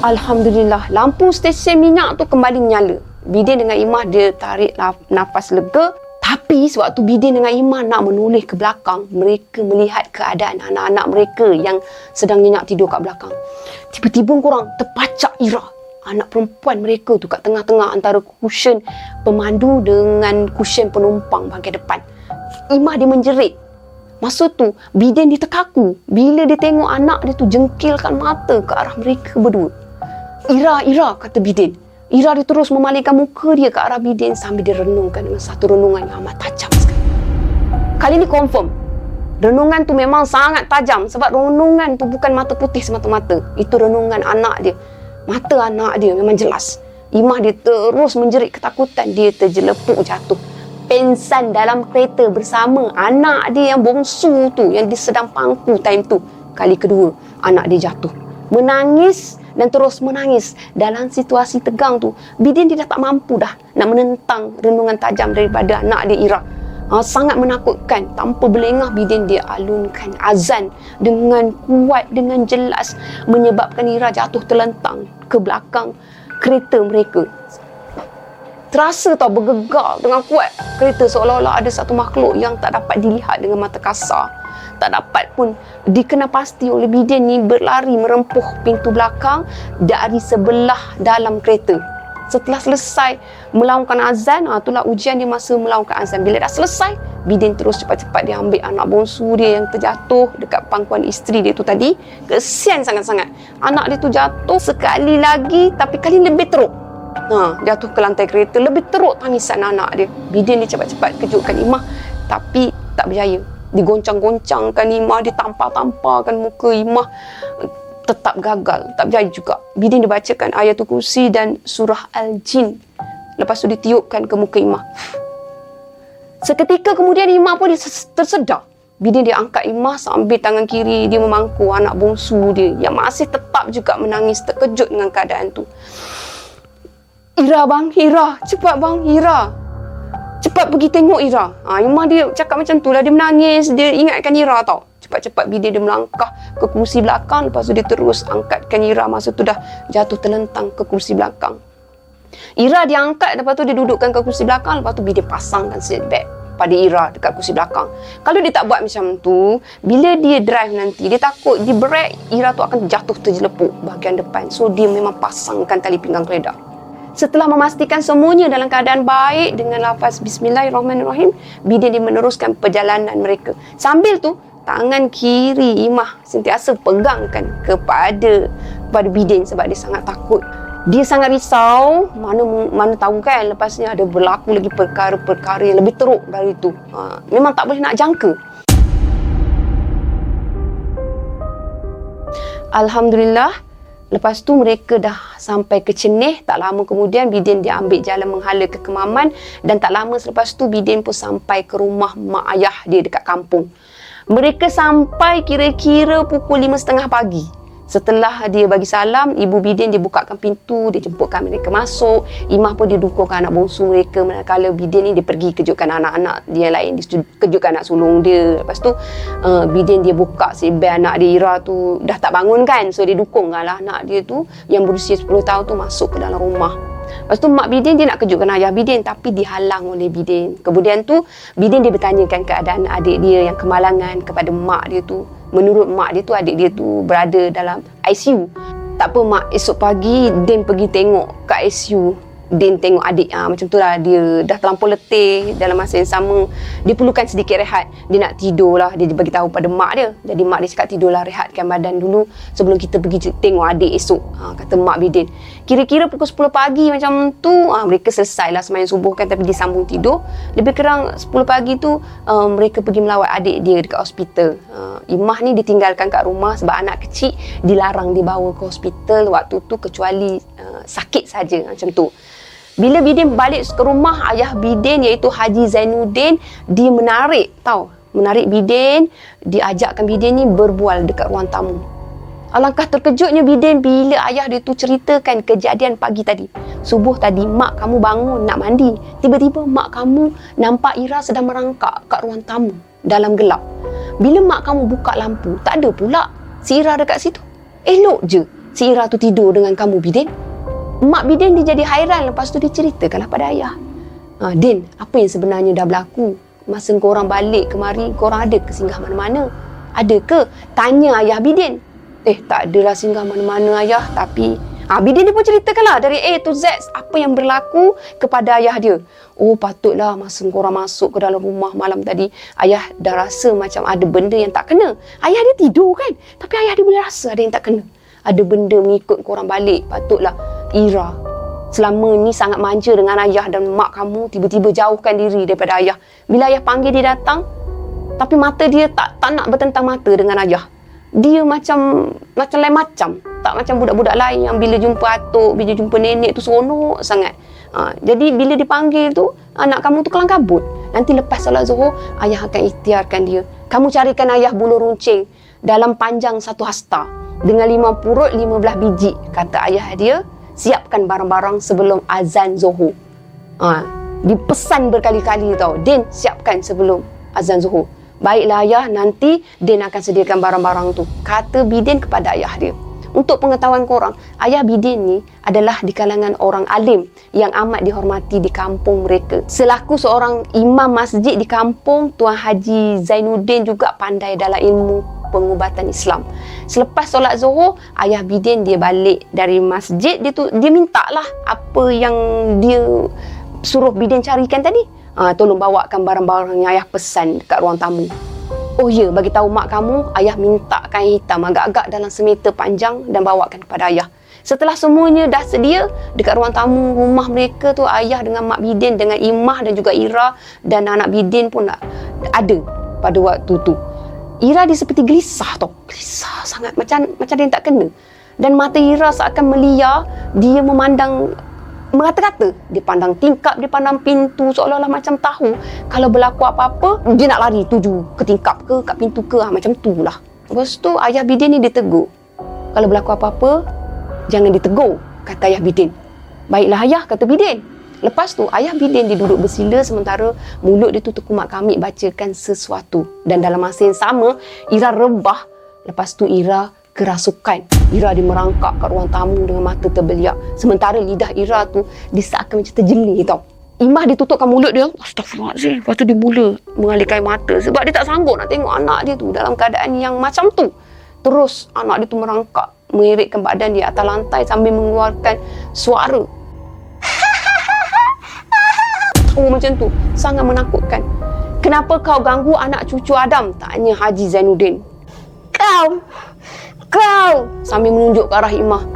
Alhamdulillah, lampu stesen minyak tu kembali menyala. Bidin dengan Imah dia tarik nafas lega. Tapi sewaktu Bidin dengan Imah nak menoleh ke belakang, mereka melihat keadaan anak-anak mereka yang sedang nyenyak tidur kat belakang. Tiba-tiba korang terpacak Ira, anak perempuan mereka tu kat tengah-tengah antara cushion pemandu dengan cushion penumpang bahagian depan. Imah dia menjerit. Masa tu Bidin dia terkaku bila dia tengok anak dia tu jengkilkan mata ke arah mereka berdua. Ira, kata Bidin. Ira dia terus memalingkan muka dia ke arah Bidin sambil dia renungkan dengan satu renungan yang amat tajam sekali. Kali ni confirm. Renungan tu memang sangat tajam sebab renungan tu bukan mata putih semata-mata. Itu renungan anak dia. Mata anak dia memang jelas. Imah dia terus menjerit ketakutan. Dia terjelepuk jatuh. Pengsan dalam kereta bersama anak dia yang bongsu tu, yang dia sedang pangku time tu. Kali kedua, anak dia jatuh. Menangis dan terus menangis. Dalam situasi tegang tu, Bidin dia dah tak mampu dah nak menentang renungan tajam daripada anak dia Ira. Sangat menakutkan. Tanpa berlengah, Bidin dia alunkan azan dengan kuat, dengan jelas, menyebabkan Ira jatuh terlentang ke belakang kereta mereka. Terasa tau bergegar dengan kuat kereta, seolah-olah ada satu makhluk yang tak dapat dilihat dengan mata kasar. Tak dapat pun dikenal pasti oleh Bidin ni berlari merempuh pintu belakang dari sebelah dalam kereta. Setelah selesai melaungkan azan, itulah ujian dia masa melaungkan azan. Bila dah selesai, Bidin terus cepat-cepat dia ambil anak bongsu dia yang terjatuh dekat pangkuan isteri dia tu tadi. Kesian sangat-sangat. Anak dia tu jatuh sekali lagi, tapi kali lebih teruk. Jatuh ke lantai kereta. Lebih teruk tangisan anak dia. Bidin dia cepat-cepat kejutkan Imah, tapi tak berjaya. Digoncang-goncangkan Imah, ditampar-tamparkan muka Imah, tetap gagal, tak berjaya juga. Bidin dibacakan ayatul kursi dan surah Al-Jin. Lepas tu ditiupkan ke muka Imah. Seketika kemudian Imah pun tersedar. Bidin dia angkat Imah sambil tangan kiri dia memangku anak bongsu dia yang masih tetap juga menangis terkejut dengan keadaan tu. Ira bang, Ira, cepat bang, Ira. Cepat pergi tengok Ira. Imah dia cakap macam tu lah. Dia menangis. Dia ingatkan Ira tau. Cepat-cepat Bidin dia melangkah ke kursi belakang. Lepas tu dia terus angkatkan Ira. Masa tu dah jatuh terlentang ke kursi belakang. Ira dia angkat. Lepas tu dia dudukkan ke kursi belakang. Lepas tu Bidin pasangkan seat belt pada Ira dekat kursi belakang. Kalau dia tak buat macam tu, bila dia drive nanti, dia takut dia brake, Ira tu akan jatuh terjelepuk bahagian depan. So dia memang pasangkan tali pinggang keledar. Setelah memastikan semuanya dalam keadaan baik dengan lafaz Bismillahirrahmanirrahim, Bidin dia meneruskan perjalanan mereka. Sambil tu, tangan kiri Imah sentiasa pegangkan kepada Bidin sebab dia sangat takut. Dia sangat risau, mana tahu kan lepasnya ada berlaku lagi perkara-perkara yang lebih teruk dari itu. Memang tak boleh nak jangka. Alhamdulillah, lepas tu mereka dah sampai ke Cenih. Tak lama kemudian Bidin dia ambil jalan menghala ke Kemaman. Dan tak lama selepas tu Bidin pun sampai ke rumah mak ayah dia dekat kampung. Mereka sampai kira-kira pukul 5.30 pagi. Setelah dia bagi salam, ibu Bidin dia bukakan pintu, dia jemputkan mereka masuk. Imah pun dia dukungkan anak bongsu mereka. Manakala Bidin ni dia pergi kejutkan anak-anak dia lain, dia kejutkan anak sulung dia. Lepas tu Bidin dia buka seatbelt anak dia Ira tu dah tak bangun kan. So dia dukungkan lah anak dia tu yang berusia 10 tahun tu masuk ke dalam rumah. Lepas tu mak Bidin dia nak kejutkan ayah Bidin, tapi dihalang oleh Bidin. Kemudian tu Bidin dia bertanyakan keadaan adik dia yang kemalangan kepada mak dia tu. Menurut mak dia tu, adik dia tu berada dalam ICU. Tak apa mak, esok pagi Din pergi tengok kat ICU. Din tengok adik, macam tu lah. Dia dah terlampau letih. Dalam masa yang sama, dia perlukan sedikit rehat. Dia nak tidur lah. Dia bagi tahu pada mak dia. Jadi mak dia cakap tidurlah, rehatkan badan dulu sebelum kita pergi tengok adik esok, kata mak Bidin. Kira-kira pukul 10 pagi macam tu, mereka selesai lah sembahyang subuh kan, tapi disambung tidur. Lebih kurang 10 pagi tu mereka pergi melawat adik dia dekat hospital. Imah ni ditinggalkan kat rumah sebab anak kecil dilarang dibawa ke hospital waktu tu kecuali sakit saja, macam tu. Bila Bidin balik ke rumah, ayah Bidin iaitu Haji Zainuddin, dia menarik Bidin, diajakkan Bidin ni berbual dekat ruang tamu. Alangkah terkejutnya Bidin bila ayah dia tu ceritakan kejadian pagi tadi. Subuh tadi mak kamu bangun nak mandi, tiba-tiba mak kamu nampak Ira sedang merangkak kat ruang tamu dalam gelap. Bila mak kamu buka lampu, tak ada pula si Ira dekat situ. Elok je si Ira tu tidur dengan kamu Bidin. Mak Bidin dia jadi hairan. Lepas tu dia ceritakanlah pada ayah. Din, apa yang sebenarnya dah berlaku? Masa korang balik kemari, korang ada ke singgah mana-mana? Ada ke? Tanya ayah Bidin. Tak adalah singgah mana-mana ayah. Tapi Bidin dia pun ceritakanlah dari A to Z apa yang berlaku kepada ayah dia. Oh patutlah masa korang masuk ke dalam rumah malam tadi, ayah dah rasa macam ada benda yang tak kena. Ayah dia tidur kan, tapi ayah dia boleh rasa ada yang tak kena. ada benda mengikut korang balik. Patutlah Ira selama ni sangat manja dengan ayah dan mak kamu, tiba-tiba jauhkan diri daripada ayah. Bila ayah panggil dia datang, tapi mata dia tak nak bertentang mata dengan ayah. Dia macam lain macam. Tak macam budak-budak lain yang bila jumpa atuk, bila jumpa nenek tu seronok sangat. Jadi bila dipanggil tu, anak kamu tu kelang kabut. Nanti lepas solat Zuhur, ayah akan ikhtiarkan dia. Kamu carikan ayah bulu runcing dalam panjang 1 hasta dengan 5 purut 15 biji. Kata ayah dia, siapkan barang-barang sebelum azan Zuhur. Dipesan berkali-kali tau, Din siapkan sebelum azan Zuhur. Baiklah ayah, nanti Din akan sediakan barang-barang tu, kata Bidin kepada ayah dia. Untuk pengetahuan korang, ayah Bidin ni adalah di kalangan orang alim yang amat dihormati di kampung mereka. Selaku seorang imam masjid di kampung, Tuan Haji Zainuddin juga pandai dalam ilmu pengubatan Islam. Selepas solat Zuhur, ayah Bidin dia balik dari masjid, dia minta lah apa yang dia suruh Bidin carikan tadi. Tolong bawakan barang-barang yang ayah pesan dekat ruang tamu. Oh ya, bagi tahu mak kamu, ayah minta kain hitam agak-agak dalam semeter panjang dan bawakan kepada ayah. Setelah semuanya dah sedia dekat ruang tamu rumah mereka tu, ayah dengan mak Bidin dengan Imah dan juga Ira dan anak Bidin pun ada pada waktu tu. Ira dia seperti gelisah tau. Gelisah sangat, macam dia tak kena. Dan mata Ira seakan meliar, dia memandang mengata-kata, dia pandang tingkap, dia pandang pintu, seolah-olah macam tahu kalau berlaku apa-apa dia nak lari tuju ke tingkap ke kat pintu ke, macam tu lah. Lepas tu ayah Bidin ni ditegur, kalau berlaku apa-apa jangan ditegur, kata ayah Bidin. Baiklah ayah, kata Bidin. Lepas tu ayah Bidin dia duduk bersila sementara mulut dia tu terkumat kamik bacakan sesuatu. Dan dalam masa yang sama Ira rebah. Lepas tu Ira kerasukan. Ira dia merangkak kat ruang tamu dengan mata terbeliak. Sementara lidah Ira tu dia seakan macam terjeli tau. Imah dia tutupkan mulut dia. Astaghfirullahaladzim. Lepas tu dia mula mengalirkan mata sebab dia tak sanggup nak tengok anak dia tu dalam keadaan yang macam tu. Terus anak dia tu merangkak, mengeritkan badan dia atas lantai sambil mengeluarkan suara. Oh, macam tu. Sangat menakutkan. Kenapa kau ganggu anak cucu Adam? Tanya Haji Zainuddin. Kau sambil menunjuk ke arah Imah.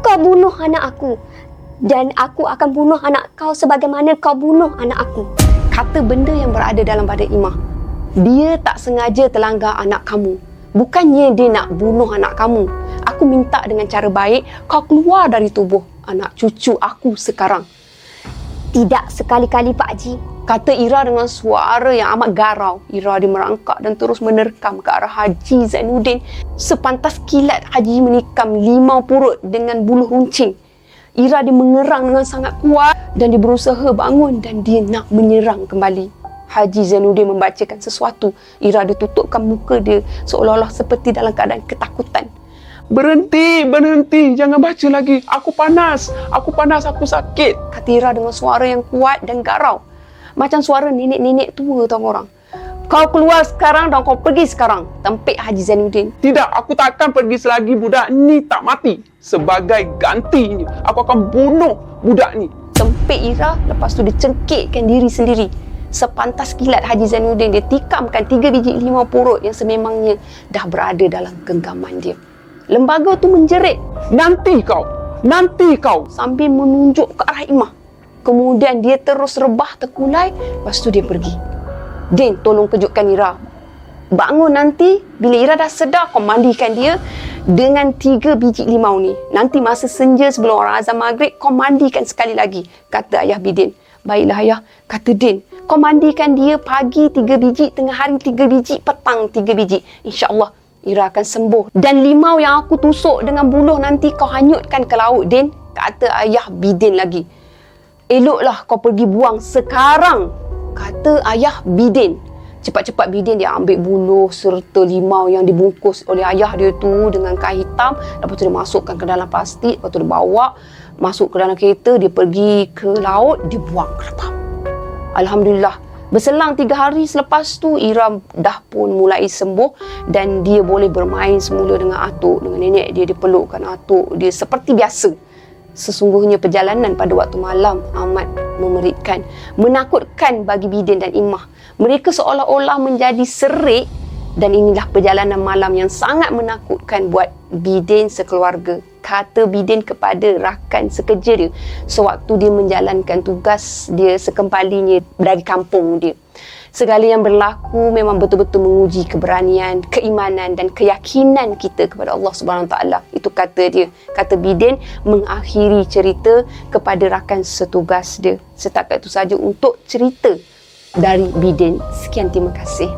Kau bunuh anak aku. Dan aku akan bunuh anak kau sebagaimana kau bunuh anak aku. Kata benda yang berada dalam badan Imah. Dia tak sengaja terlanggar anak kamu. Bukannya dia nak bunuh anak kamu. Aku minta dengan cara baik, kau keluar dari tubuh anak cucu aku sekarang. Tidak sekali-kali Pak Haji. Kata Ira dengan suara yang amat garau. Ira dia merangkak dan terus menerkam ke arah Haji Zainuddin. Sepantas kilat Haji menikam 5 purut dengan buluh runcing. Ira dia mengerang dengan sangat kuat dan dia berusaha bangun dan dia nak menyerang kembali. Haji Zainuddin membacakan sesuatu. Ira dia tutupkan muka dia seolah-olah seperti dalam keadaan ketakutan. Berhenti, jangan baca lagi. Aku panas, aku sakit. Kata Ira dengan suara yang kuat dan garau. Macam suara nenek-nenek tua tau orang. Kau keluar sekarang dan kau pergi sekarang, tempik Haji Zainuddin. Tidak, aku takkan pergi selagi budak ni tak mati. Sebagai gantinya, aku akan bunuh budak ni. Tempik Ira, lepas tu dia cengkitkan diri sendiri. Sepantas kilat Haji Zainuddin, dia tikamkan 3 biji 5 purut yang sememangnya dah berada dalam genggaman dia. Lembaga tu menjerit, Nanti kau. sambil menunjuk ke arah Imah. Kemudian dia terus rebah terkulai. Lepas tu dia pergi. Din, tolong kejutkan Ira. Bangun nanti, bila Ira dah sedar, kau mandikan dia dengan 3 biji limau ni. Nanti masa senja sebelum orang azan maghrib, kau mandikan sekali lagi, kata ayah Bidin. Baiklah ayah, kata Din. Kau mandikan dia pagi 3 biji, tengah hari 3 biji, petang 3 biji. InsyaAllah Ira akan sembuh. Dan limau yang aku tusuk dengan buluh nanti kau hanyutkan ke laut, Din, kata ayah Bidin lagi. Eloklah kau pergi buang sekarang, kata ayah Bidin. Cepat-cepat Bidin dia ambil buluh serta limau yang dibungkus oleh ayah dia tu dengan kain hitam. Lepas tu dia masukkan ke dalam plastik. Lepas tu dia bawa masuk ke dalam kereta. Dia pergi ke laut. Dia buang ke laut. Alhamdulillah. Berselang 3 hari selepas tu, Ira dah pun mulai sembuh dan dia boleh bermain semula dengan atuk, dengan nenek dia. Dia pelukkan atuk dia seperti biasa. Sesungguhnya perjalanan pada waktu malam amat memeritkan, menakutkan bagi Bidin dan Imah. Mereka seolah-olah menjadi serik dan inilah perjalanan malam yang sangat menakutkan buat Bidin sekeluarga. Kata Bidin kepada rakan sekerja dia sewaktu dia menjalankan tugas dia sekembalinya dari kampung dia. Segala yang berlaku memang betul-betul menguji keberanian, keimanan dan keyakinan kita kepada Allah Subhanahu Wa Taala. Itu kata dia. Kata Bidin mengakhiri cerita kepada rakan setugas dia. Setakat itu saja untuk cerita dari Bidin. Sekian, terima kasih.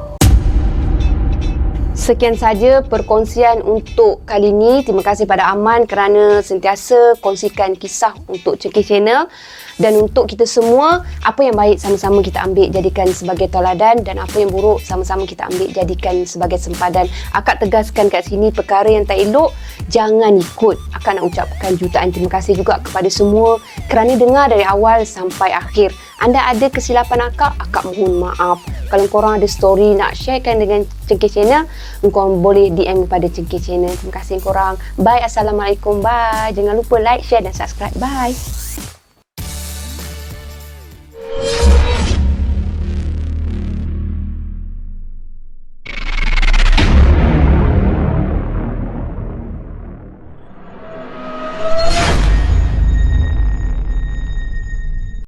Sekian saja perkongsian untuk kali ini. Terima kasih pada Aman kerana sentiasa kongsikan kisah untuk Cengkeh Channel. Dan untuk kita semua, apa yang baik sama-sama kita ambil jadikan sebagai tauladan, dan apa yang buruk sama-sama kita ambil jadikan sebagai sempadan. Akak tegaskan kat sini, perkara yang tak elok jangan ikut. Akak nak ucapkan jutaan terima kasih juga kepada semua kerana dengar dari awal sampai akhir. Anda ada kesilapan akak mohon maaf. Kalau korang ada story nak sharekan dengan Cengkeh Channel, korang boleh DM kepada Cengkeh Channel. Terima kasih korang. Bye. Assalamualaikum. Bye. Jangan lupa like, share dan subscribe. Bye.